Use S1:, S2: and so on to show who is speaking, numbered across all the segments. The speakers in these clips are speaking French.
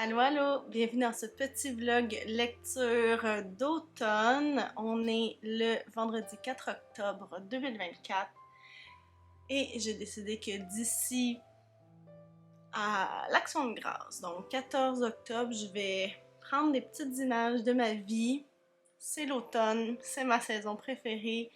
S1: Allô, allô! Bienvenue dans ce petit vlog lecture d'automne. On est le vendredi 4 octobre 2024 et j'ai décidé que d'ici à l'Action de grâce, donc 14 octobre, je vais prendre des petites images de ma vie. C'est l'automne, c'est ma saison préférée.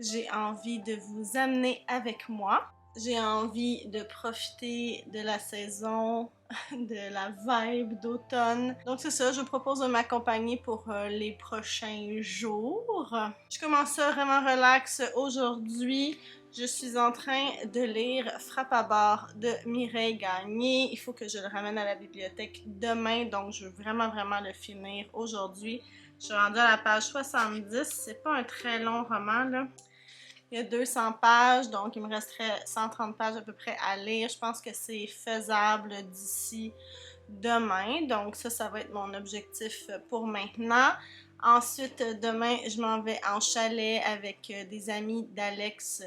S1: J'ai envie de vous amener avec moi. J'ai envie de profiter de la saison, de la vibe d'automne. Donc c'est ça, je vous propose de m'accompagner pour les prochains jours. Je commence ça vraiment relax aujourd'hui. Je suis en train de lire Frappe à bord de Mireille Gagné. Il faut que je le ramène à la bibliothèque demain, donc je veux vraiment le finir aujourd'hui. Je suis rendue à la page 70. C'est pas un très long roman, là. Il y a 200 pages, donc il me resterait 130 pages à peu près à lire. Je pense que c'est faisable d'ici demain. Donc ça va être mon objectif pour maintenant. Ensuite, demain, je m'en vais en chalet avec des amis d'Alex,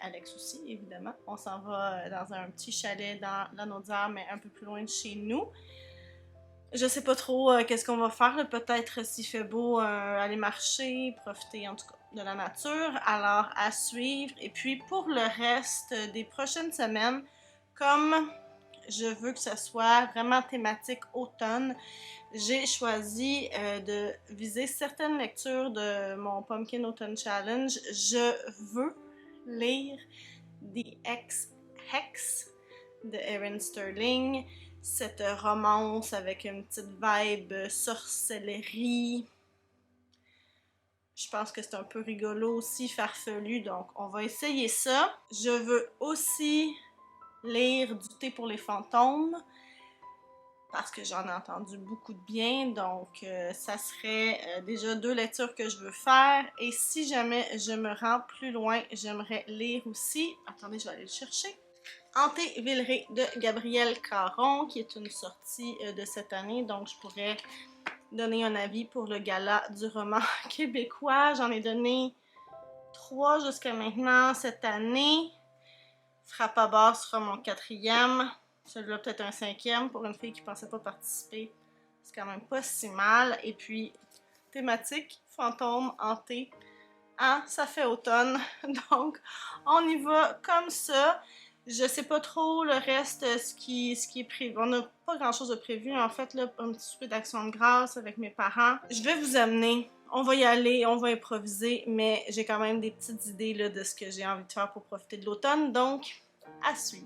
S1: Alex aussi, évidemment. On s'en va dans un petit chalet dans la Naudière, mais un peu plus loin de chez nous. Je sais pas trop qu'est-ce qu'on va faire. Peut-être s'il fait beau, aller marcher, profiter en tout cas de la nature. Alors à suivre. Et puis pour le reste des prochaines semaines, comme je veux que ce soit vraiment thématique automne, j'ai choisi de viser certaines lectures de mon Pumpkin Autumn Challenge. Je veux lire The Ex-Hex de Erin Sterling, cette romance avec une petite vibe sorcellerie. Je pense que c'est un peu rigolo aussi, farfelu, donc on va essayer ça. Je veux aussi lire Du thé pour les fantômes, parce que j'en ai entendu beaucoup de bien, donc ça serait déjà 2 lectures que je veux faire. Et si jamais je me rends plus loin, j'aimerais lire aussi, attendez, je vais aller le chercher, Hanté Villeray de Gabrielle Caron, qui est une sortie de cette année, donc je pourrais donner un avis pour le gala du roman québécois. J'en ai donné 3 jusqu'à maintenant cette année. Frappe à bord sera mon 4e. Celui-là peut-être un 5e pour une fille qui ne pensait pas participer. C'est quand même pas si mal. Et puis, thématique, fantôme, hanté. Hein, ça fait automne. Donc, on y va comme ça. Je sais pas trop le reste, ce qui est prévu. On n'a pas grand-chose de prévu. En fait, là, un petit souper d'action de grâce avec mes parents. Je vais vous amener. On va y aller, on va improviser, mais j'ai quand même des petites idées là, de ce que j'ai envie de faire pour profiter de l'automne. Donc, à suivre.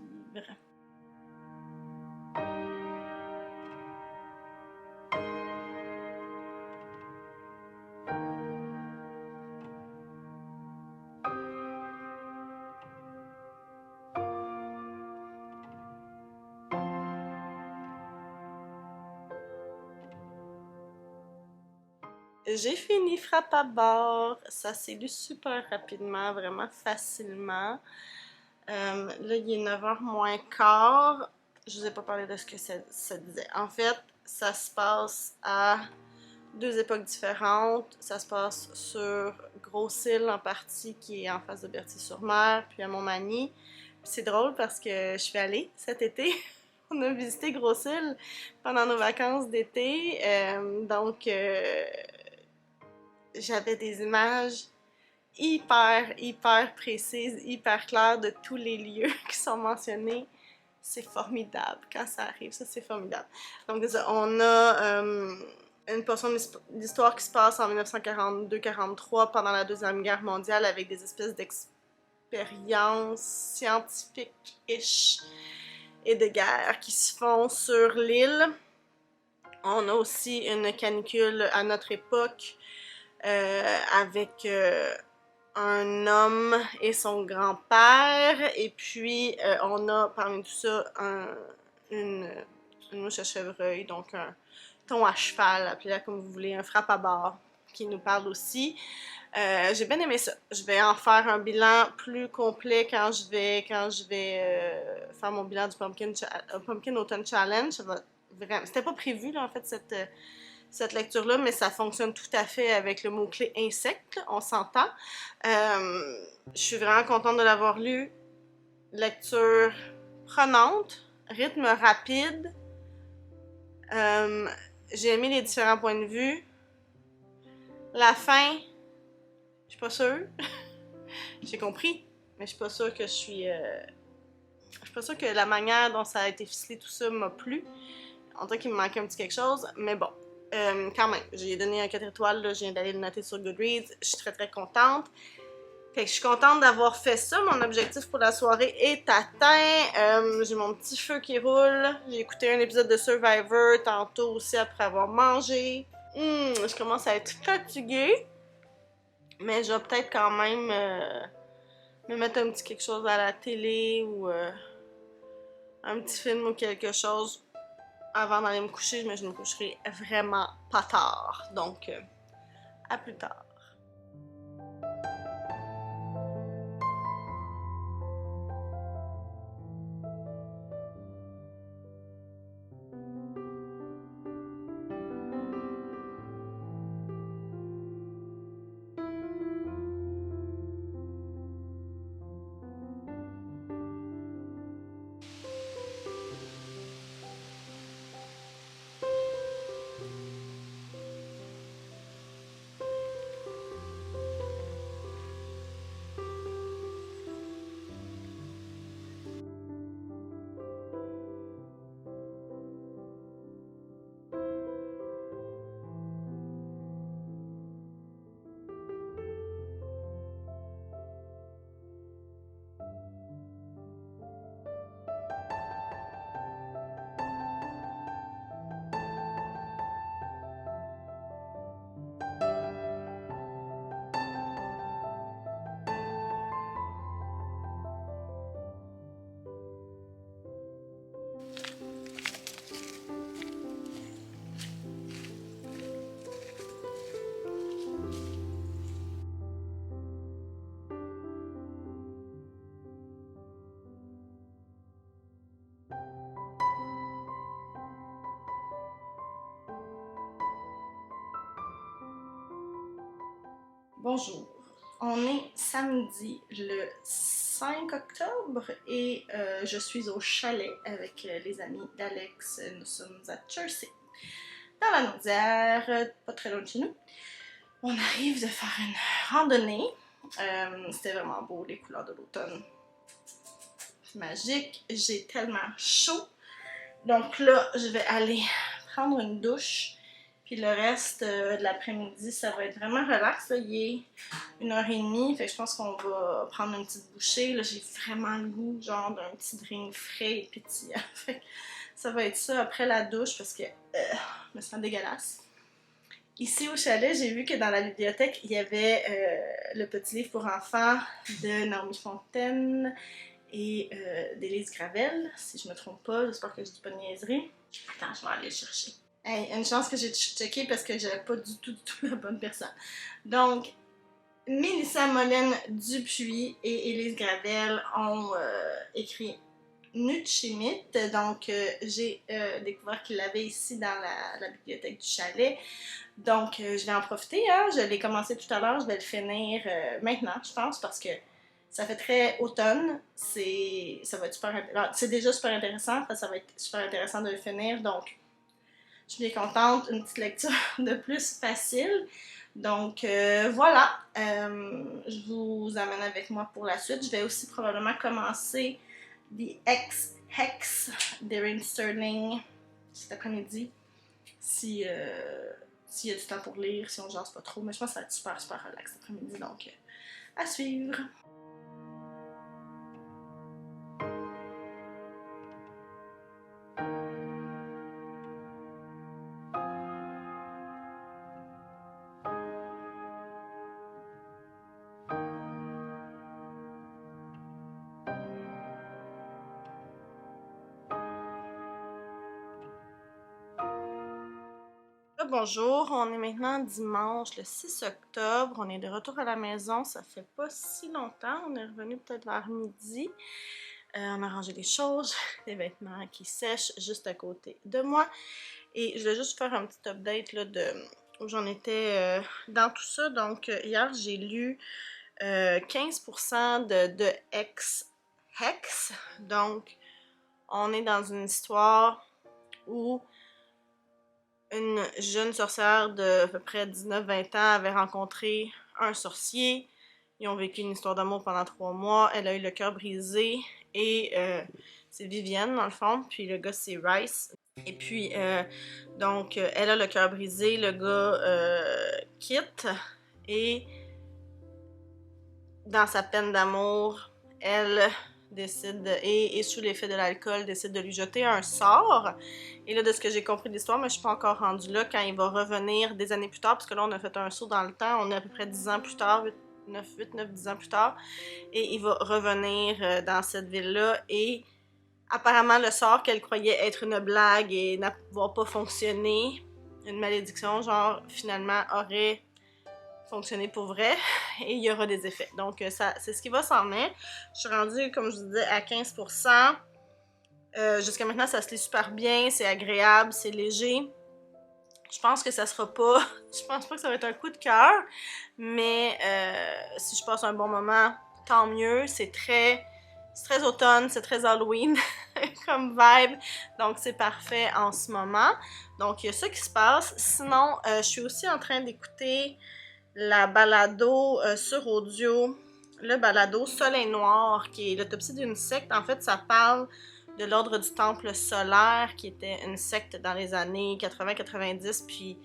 S1: J'ai fini Frappe à bord. Ça s'est lu super rapidement, vraiment facilement. Là, il est 9h moins quart. Je vous ai pas parlé de ce que ça disait. En fait, ça se passe à 2 époques différentes. Ça se passe sur Grosse-Île en partie, qui est en face de Berthier-sur-Mer, puis à Montmagny. C'est drôle parce que je suis allée cet été. On a visité Grosse-Île pendant nos vacances d'été. Donc, j'avais des images hyper précises, hyper claires de tous les lieux qui sont mentionnés. C'est formidable quand ça arrive, ça c'est formidable. Donc on a une portion d'histoire qui se passe en 1942-43 pendant la Deuxième Guerre mondiale avec des espèces d'expériences scientifiques-ish et de guerre qui se font sur l'île. On a aussi une canicule à notre époque avec un homme et son grand-père, et puis on a parmi tout ça une mouche à chevreuil, donc un thon à cheval, appelez-la comme vous voulez, un frappe à bord qui nous parle aussi. J'ai bien aimé ça. Je vais en faire un bilan plus complet quand je vais faire mon bilan du Pumpkin Autumn Challenge. C'était pas prévu là, en fait cette lecture-là, mais ça fonctionne tout à fait avec le mot-clé insecte, on s'entend. Je suis vraiment contente de l'avoir lu. Lecture prenante, rythme rapide, J'ai aimé les différents points de vue. La fin, je suis pas sûre. J'ai compris, mais je suis pas sûre que je suis pas sûre que la manière dont ça a été ficelé, tout ça, m'a plu. On dirait qu'il me manquait un petit quelque chose, mais bon. Quand même, j'ai donné un 4 étoiles, là, je viens d'aller le noter sur Goodreads. Je suis très très contente. Fait que je suis contente d'avoir fait ça. Mon objectif pour la soirée est atteint. J'ai mon petit feu qui roule. J'ai écouté un épisode de Survivor tantôt aussi après avoir mangé. Je commence à être fatiguée. Mais je vais peut-être quand même me mettre un petit quelque chose à la télé ou un petit film ou quelque chose avant d'aller me coucher. Mais je me coucherai vraiment pas tard. Donc, à plus tard. Bonjour, on est samedi le 5 octobre et je suis au chalet avec les amis d'Alex. Nous sommes à Jersey, dans la Naudière, pas très loin de chez nous. On arrive de faire une randonnée. C'était vraiment beau, les couleurs de l'automne. C'est magique. J'ai tellement chaud. Donc là, je vais aller prendre une douche. Puis le reste de l'après-midi, ça va être vraiment relax. Là. Il est 1h30, fait que je pense qu'on va prendre une petite bouchée. Là, j'ai vraiment le goût, genre, d'un petit drink frais et pétillant. Fait que ça va être ça après la douche parce que je me sens dégueulasse. Ici au chalet, j'ai vu que dans la bibliothèque, il y avait le petit livre pour enfants de Naomi Fontaine et d'Élise Gravel, si je me trompe pas. J'espère que je dis pas de niaiserie. Attends, je vais aller le chercher. Hey, une chance que j'ai checké parce que j'avais pas du tout la bonne personne. Donc, Mélissa Molène Dupuis et Élise Gravel ont écrit Nutchimit. Donc, j'ai découvert qu'ils l'avaient ici dans la bibliothèque du chalet. Donc, je vais en profiter. Hein? Je l'ai commencé tout à l'heure. Je vais le finir maintenant, je pense, parce que ça fait très automne. Ça va être super. C'est déjà super intéressant. Ça va être super intéressant de le finir. Donc, je suis bien contente, une petite lecture de plus facile. Donc voilà, je vous amène avec moi pour la suite. Je vais aussi probablement commencer The Ex-Hex d'Erin Sterling cet après-midi. S'il y a du temps pour lire, si on jase pas trop. Mais je pense que ça va être super super relax cet après-midi. Donc à suivre. Bonjour, on est maintenant dimanche le 6 octobre, on est de retour à la maison, ça fait pas si longtemps, on est revenu peut-être vers midi. On a rangé des choses, des vêtements qui sèchent juste à côté de moi. Et je vais juste faire un petit update là, de où j'en étais dans tout ça. Donc hier j'ai lu 15% de Ex-Hex. Donc on est dans une histoire où une jeune sorcière de à peu près 19-20 ans avait rencontré un sorcier. Ils ont vécu une histoire d'amour pendant 3 mois. Elle a eu le cœur brisé et c'est Vivienne dans le fond, puis le gars c'est Rice. Et puis donc elle a le cœur brisé, le gars quitte et dans sa peine d'amour, elle décide, et sous l'effet de l'alcool, décide de lui jeter un sort. Et là, de ce que j'ai compris de l'histoire, mais je suis pas encore rendue là, quand il va revenir des années plus tard, parce que là, on a fait un saut dans le temps, on est à peu près 10 ans plus tard, 8, 9, 10 ans plus tard, et il va revenir dans cette ville-là, et apparemment, le sort qu'elle croyait être une blague et n'avoir pas fonctionné, une malédiction, genre, finalement, aurait fonctionner pour vrai et il y aura des effets. Donc, ça, c'est ce qui va s'en venir. Je suis rendue, comme je vous disais, à 15%. Jusqu'à maintenant, ça se lit super bien, c'est agréable, c'est léger. Je pense que ça sera pas... Je pense pas que ça va être un coup de cœur, mais si je passe un bon moment, tant mieux. C'est très automne, c'est très Halloween comme vibe, donc c'est parfait en ce moment. Donc, il y a ça qui se passe. Sinon, je suis aussi en train d'écouter la balado sur audio, le balado Soleil Noir, qui est l'autopsie d'une secte. En fait, ça parle de l'ordre du Temple solaire, qui était une secte dans les années 80-90. Puis,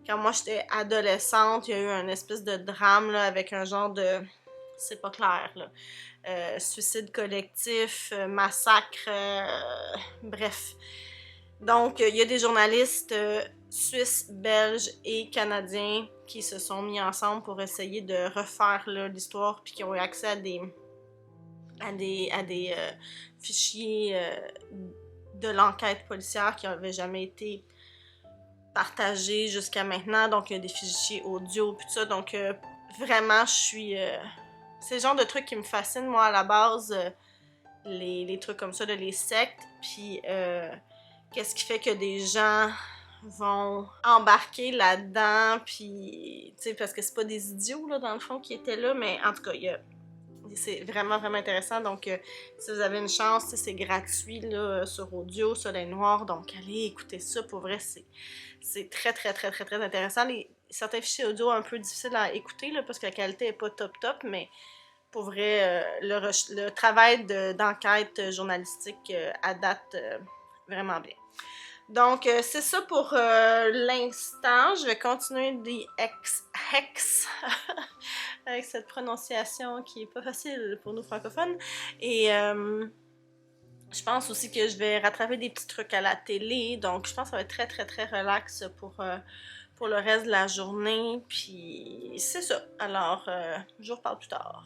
S1: quand moi j'étais adolescente, il y a eu un espèce de drame là, avec un genre de... C'est pas clair, là. Suicide collectif, massacre, bref. Donc, il y a des journalistes suisses, belges et canadiens qui se sont mis ensemble pour essayer de refaire l'histoire, puis qui ont eu accès à des fichiers de l'enquête policière qui n'avaient jamais été partagés jusqu'à maintenant. Donc, il y a des fichiers audio, puis tout ça. Donc, vraiment, je suis... c'est le genre de truc qui me fascine, moi, à la base, les trucs comme ça, de les sectes, puis... qu'est-ce qui fait que des gens vont embarquer là-dedans, puis, tu sais, parce que c'est pas des idiots, là, dans le fond, qui étaient là, mais en tout cas, c'est vraiment, vraiment intéressant. Donc, si vous avez une chance, c'est gratuit, là, sur audio, Soleil Noir, donc allez écouter ça, pour vrai, c'est très, très, très, très, très intéressant. Certains fichiers audio un peu difficiles à écouter, là, parce que la qualité est pas top, mais pour vrai, le travail d'enquête journalistique à date vraiment bien. Donc, c'est ça pour l'instant. Je vais continuer des hex avec cette prononciation qui est pas facile pour nous francophones. Et je pense aussi que je vais rattraper des petits trucs à la télé. Donc, je pense que ça va être très, très, très relax pour le reste de la journée. Puis, c'est ça. Alors, je vous reparle plus tard.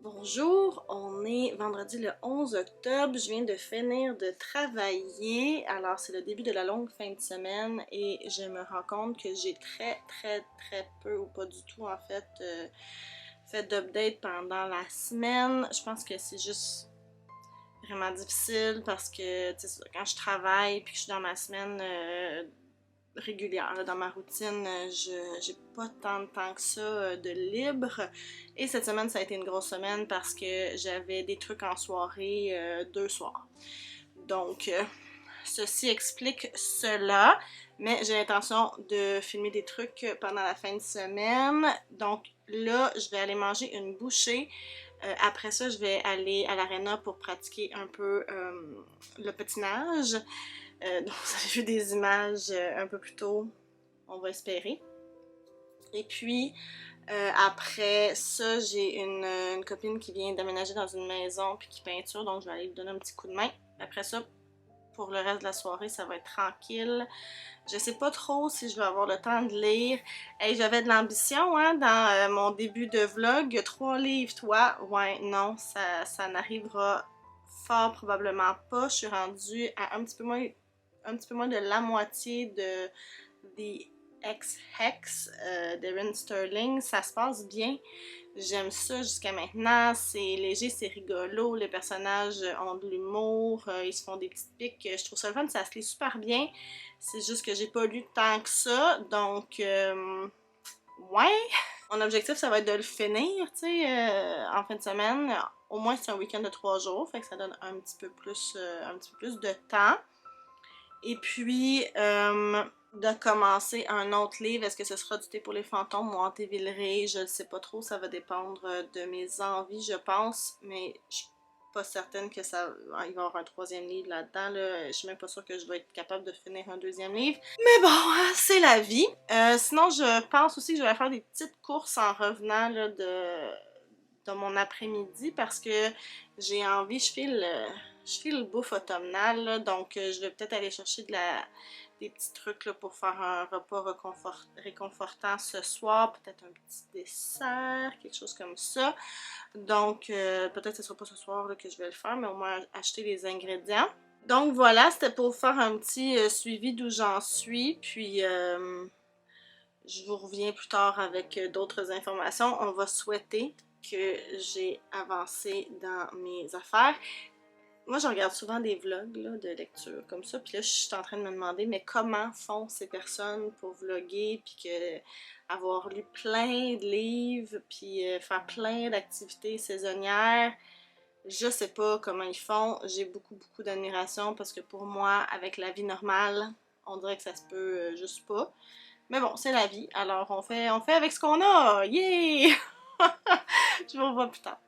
S1: Bonjour, on est vendredi le 11 octobre, je viens de finir de travailler, alors c'est le début de la longue fin de semaine et je me rends compte que j'ai très très très peu ou pas du tout en fait d'update pendant la semaine. Je pense que c'est juste vraiment difficile parce que quand je travaille puis que je suis dans ma semaine régulière, là, dans ma routine, j'ai pas tant de temps que ça de libre. Et cette semaine, ça a été une grosse semaine parce que j'avais des trucs en soirée 2 soirs. Donc, ceci explique cela. Mais j'ai l'intention de filmer des trucs pendant la fin de semaine. Donc là, je vais aller manger une bouchée. Après ça, je vais aller à l'aréna pour pratiquer un peu le patinage. Donc, vous avez vu des images un peu plus tôt, on va espérer. Et puis, après ça, j'ai une copine qui vient d'aménager dans une maison puis qui peinture, donc je vais aller lui donner un petit coup de main. Après ça, pour le reste de la soirée, ça va être tranquille. Je sais pas trop si je vais avoir le temps de lire. Hey, j'avais de l'ambition hein, dans mon début de vlog. 3 livres, toi? Ouais, non, ça n'arrivera fort probablement pas. Je suis rendue à un petit peu moins de la moitié des Ex-Hex d'Erin Sterling. Ça se passe bien. J'aime ça jusqu'à maintenant. C'est léger, c'est rigolo. Les personnages ont de l'humour. Ils se font des petites piques. Je trouve ça le fun. Ça se lit super bien. C'est juste que j'ai pas lu tant que ça. Donc, ouais. Mon objectif, ça va être de le finir, tu sais, en fin de semaine. Au moins, c'est un week-end de 3 jours. Fait que ça donne un petit peu plus de temps. Et puis, de commencer un autre livre. Est-ce que ce sera du thé pour les fantômes ou Hanté-Villeray? Je ne sais pas trop. Ça va dépendre de mes envies, je pense. Mais je suis pas certaine que ça il va y avoir un troisième livre là-dedans. Là. Je suis même pas sûre que je vais être capable de finir un deuxième livre. Mais bon, c'est la vie. Sinon, je pense aussi que je vais faire des petites courses en revenant là, de mon après-midi parce que j'ai envie, je file bouffe automnale, là, donc je vais peut-être aller chercher des petits trucs là, pour faire un repas réconfortant ce soir, peut-être un petit dessert, quelque chose comme ça. Donc peut-être que ce sera pas ce soir là, que je vais le faire, mais au moins acheter les ingrédients. Donc voilà, c'était pour faire un petit suivi d'où j'en suis, puis je vous reviens plus tard avec d'autres informations. On va souhaiter que j'ai avancé dans mes affaires. Moi, je regarde souvent des vlogs là, de lecture comme ça, puis là, je suis en train de me demander, mais comment font ces personnes pour vlogger, puis avoir lu plein de livres, puis faire plein d'activités saisonnières. Je sais pas comment ils font. J'ai beaucoup d'admiration parce que pour moi, avec la vie normale, on dirait que ça se peut juste pas. Mais bon, c'est la vie, alors on fait avec ce qu'on a! Yeah! Je vous revois plus tard.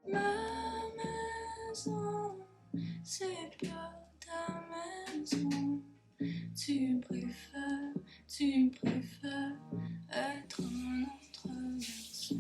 S1: Ma maison, c'est pas ta maison. Tu préfères être un autre garçon.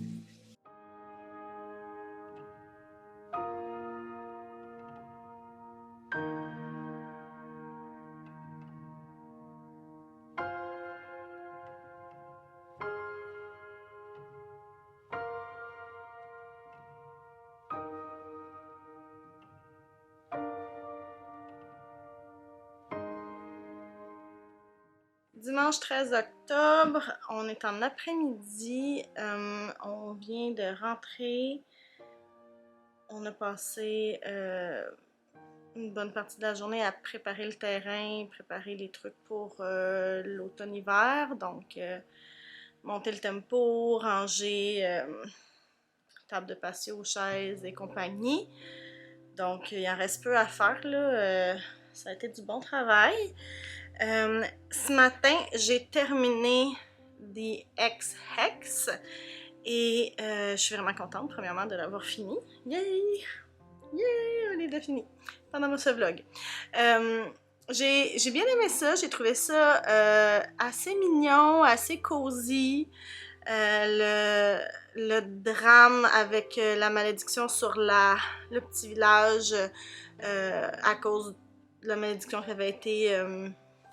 S1: Dimanche 13 octobre, on est en après-midi, on vient de rentrer, on a passé une bonne partie de la journée à préparer le terrain, préparer les trucs pour l'automne-hiver, donc monter le tempo, ranger table de patio, chaises et compagnie. Donc il en reste peu à faire là, ça a été du bon travail. Ce matin, j'ai terminé The Ex-Hex et je suis vraiment contente, premièrement, de l'avoir fini. Yay! Yay! On est fini pendant ce vlog. J'ai bien aimé ça, j'ai trouvé ça assez mignon, assez cosy. Le drame avec la malédiction sur le petit village à cause de la malédiction qui avait été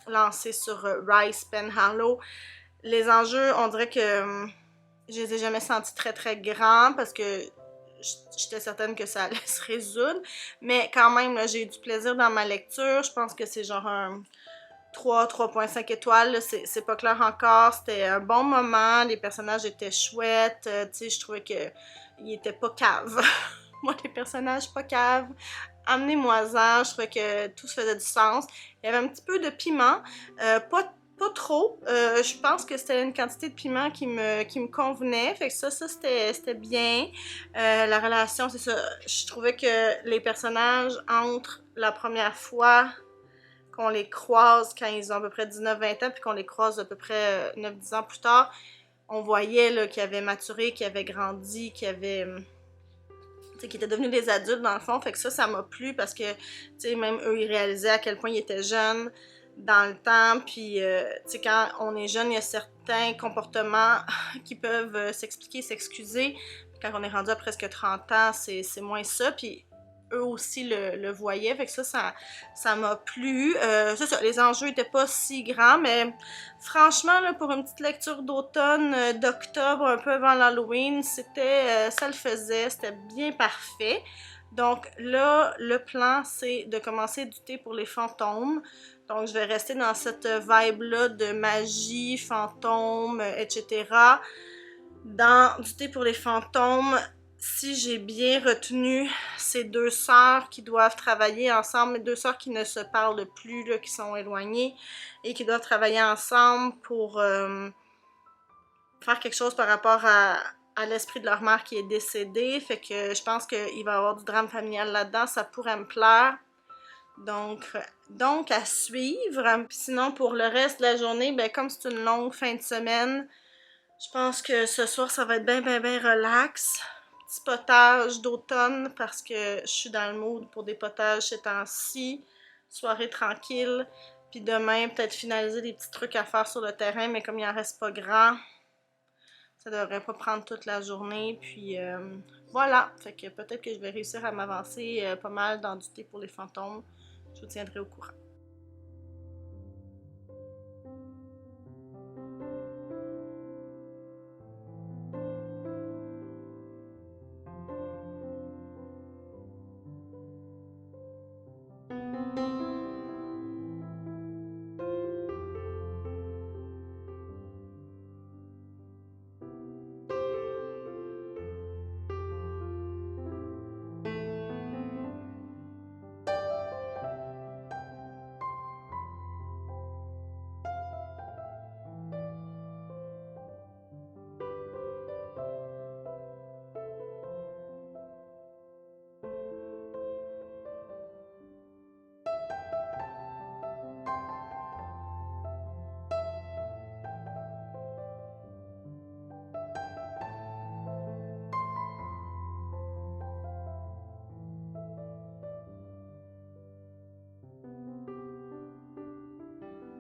S1: lancée sur Rice Penhallow. Les enjeux, on dirait que je les ai jamais sentis très grands parce que j'étais certaine que ça allait se résoudre. Mais quand même, j'ai eu du plaisir dans ma lecture. Je pense que c'est genre un 3.5 étoiles, c'est pas clair encore, c'était un bon moment, les personnages étaient chouettes, tu sais, je trouvais qu'ils étaient pas caves. Moi, les personnages pas caves, amenez-moi-en, je trouvais que tout se faisait du sens. Il y avait un petit peu de piment, pas trop, je pense que c'était une quantité de piment qui me convenait, fait que ça c'était bien. La relation, c'est ça, je trouvais que les personnages, entre la première fois qu'on les croise quand ils ont à peu près 19-20 ans, puis qu'on les croise à peu près 9-10 ans plus tard, on voyait qu'ils avaient maturé, qu'ils avaient grandi, qu'ils étaient devenus des adultes dans le fond. Fait que ça m'a plu parce que, même eux, ils réalisaient à quel point ils étaient jeunes dans le temps. Puis, quand on est jeune, il y a certains comportements qui peuvent s'expliquer, s'excuser. quand on est rendu à presque 30 ans, c'est moins ça. Puis eux aussi le voyaient, fait que ça m'a plu. C'est ça, les enjeux étaient pas si grands, mais franchement, là, pour une petite lecture d'automne, d'octobre, un peu avant l'Halloween, ça le faisait, c'était bien parfait. Donc là, le plan, c'est de commencer du thé pour les fantômes. Donc je vais rester dans cette vibe-là de magie, fantômes, etc. Dans du thé pour les fantômes, si j'ai bien retenu, c'est deux sœurs qui doivent travailler ensemble, deux sœurs qui ne se parlent plus, là, qui sont éloignées et qui doivent travailler ensemble pour faire quelque chose par rapport à l'esprit de leur mère qui est décédée. Fait que je pense qu'il va y avoir du drame familial là-dedans, ça pourrait me plaire. Donc à suivre. Puis sinon, pour le reste de la journée, ben, comme c'est une longue fin de semaine, je pense que ce soir, ça va être bien relax. Petit potage d'automne parce que je suis dans le mood pour des potages ces temps-ci. Soirée tranquille. Puis demain, peut-être finaliser des petits trucs à faire sur le terrain, mais comme il en reste pas grand, ça devrait pas prendre toute la journée. Puis voilà. Fait que peut-être que je vais réussir à m'avancer pas mal dans du thé pour les fantômes. Je vous tiendrai au courant.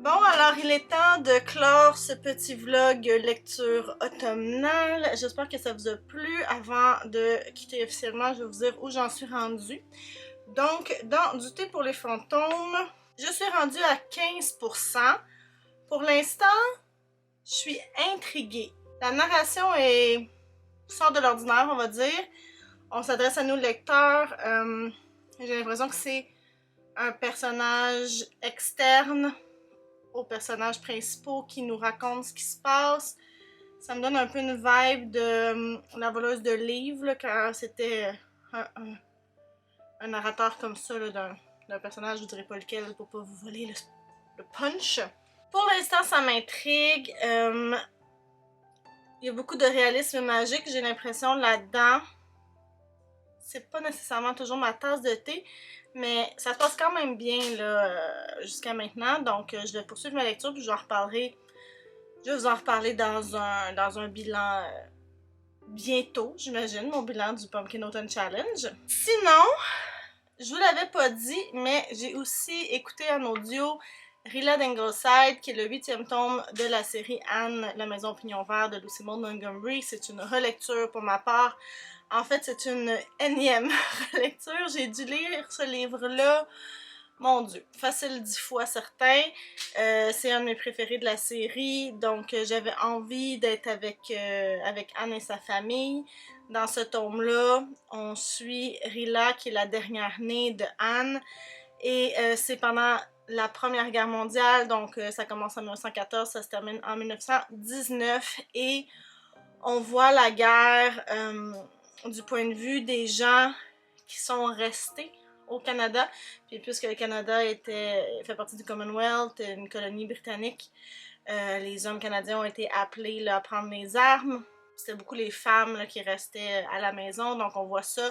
S1: Bon, alors il est temps de clore ce petit vlog lecture automnale. J'espère que ça vous a plu. Avant de quitter officiellement, je vais vous dire où j'en suis rendue. Donc, dans du thé pour les fantômes, je suis rendue à 15%. Pour l'instant, je suis intriguée. La narration sort de l'ordinaire, on va dire. On s'adresse à nous, lecteurs. J'ai l'impression que c'est un personnage externe aux personnages principaux qui nous racontent ce qui se passe. Ça me donne un peu une vibe de La voleuse de livres, là, quand c'était un narrateur comme ça, d'un personnage, je ne dirais pas lequel pour pas vous voler le punch. Pour l'instant, ça m'intrigue. Il y a beaucoup de réalisme magique, j'ai l'impression, là-dedans. C'est pas nécessairement toujours ma tasse de thé, mais ça se passe quand même bien là, jusqu'à maintenant. Donc, je vais poursuivre ma lecture puis je vais vous en reparler dans un bilan bientôt, j'imagine, mon bilan du Pumpkin Autumn Challenge. Sinon, je vous l'avais pas dit, mais j'ai aussi écouté en audio Rilla d'Ingleside, qui est le 8e tome de la série Anne, la maison pignon vert de Lucy Maud Montgomery. C'est une relecture pour ma part. En fait, c'est une énième relecture. J'ai dû lire ce livre-là, mon Dieu, facile 10 fois certain. C'est un de mes préférés de la série, donc j'avais envie d'être avec Anne et sa famille. Dans ce tome-là, on suit Rilla, qui est la dernière née de Anne, et c'est pendant la Première Guerre mondiale, donc ça commence en 1914, ça se termine en 1919, et on voit la guerre du point de vue des gens qui sont restés au Canada. Puis puisque le Canada fait partie du Commonwealth, une colonie britannique, les hommes canadiens ont été appelés là, à prendre les armes. C'était beaucoup les femmes là, qui restaient à la maison, donc on voit ça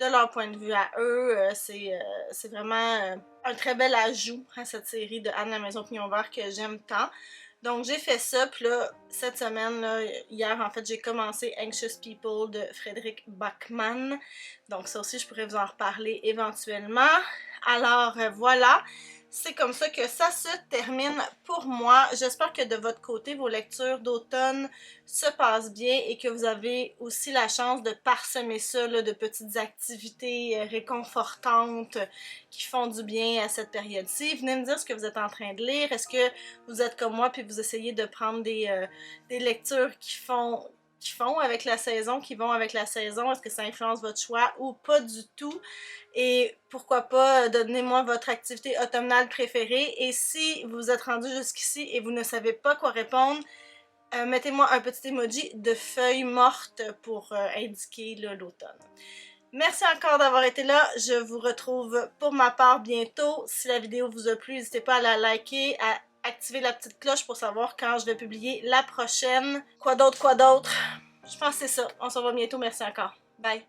S1: de leur point de vue à eux. C'est vraiment un très bel ajout à cette série de Anne la maison pignon vert que j'aime tant. Donc j'ai fait ça, puis là, cette semaine, là, hier en fait, j'ai commencé Anxious People de Frédéric Backman. Donc ça aussi, je pourrais vous en reparler éventuellement. Alors voilà, c'est comme ça que ça se termine pour moi. J'espère que de votre côté, vos lectures d'automne se passent bien et que vous avez aussi la chance de parsemer ça là, de petites activités réconfortantes qui font du bien à cette période-ci. Venez me dire ce que vous êtes en train de lire. Est-ce que vous êtes comme moi puis vous essayez de prendre des lectures qui vont avec la saison, est-ce que ça influence votre choix ou pas du tout? Et pourquoi pas, donnez-moi votre activité automnale préférée. Et si vous êtes rendu jusqu'ici et vous ne savez pas quoi répondre, mettez-moi un petit emoji de feuilles mortes pour indiquer l'automne. Merci encore d'avoir été là. Je vous retrouve pour ma part bientôt. Si la vidéo vous a plu, n'hésitez pas à la liker, à activer la petite cloche pour savoir quand je vais publier la prochaine. Quoi d'autre? Je pense que c'est ça. On se revoit bientôt. Merci encore. Bye!